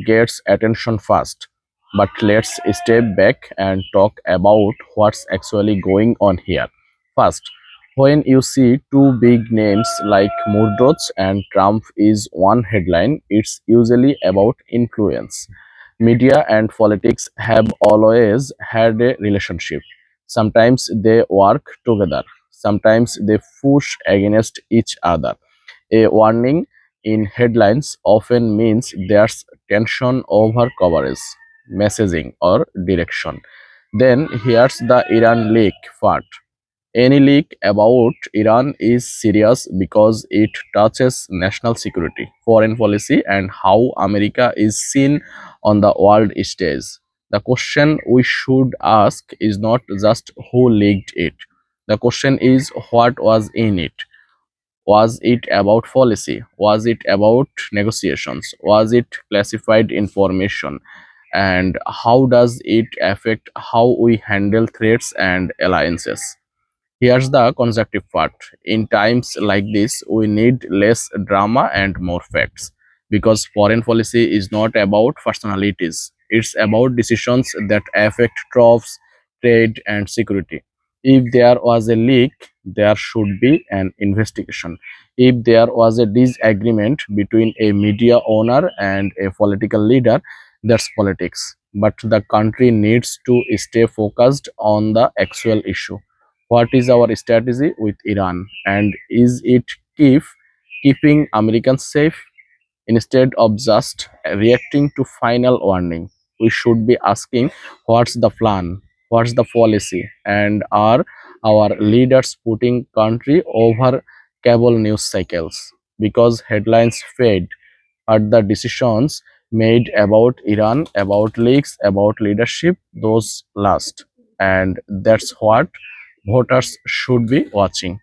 gets attention fast. But let's step back and talk about what's actually going on here. First, when you see two big names like Murdoch and Trump is one headline, it's usually about influence. Media and politics have always had a relationship. Sometimes they work together, sometimes they push against each other. A warning in headlines often means there's tension over coverage, messaging, or direction. Then here's the Iran leak part. Any leak about Iran is serious because it touches national security, foreign policy, and how America is seen on the world stage. The question we should ask is not just who leaked it. The question is what was in it. Was it about policy? Was it about negotiations? Was it classified information? And how does it affect how we handle threats and alliances? Here's the constructive part. In times like this, we need less drama and more facts. Because foreign policy is not about personalities, it's about decisions that affect troops, trade, and security. If there was a leak, there should be an investigation. If there was a disagreement between a media owner and a political leader, that's politics. But the country needs to stay focused on the actual issue. What is our strategy with Iran, and is it keeping Americans safe? Instead of just reacting to final warning, we should be asking what's the plan, what's the policy, and are our leaders putting country over cable news cycles? Because headlines fade, but the decisions made about Iran, about leaks, about leadership, those last. And that's what voters should be watching.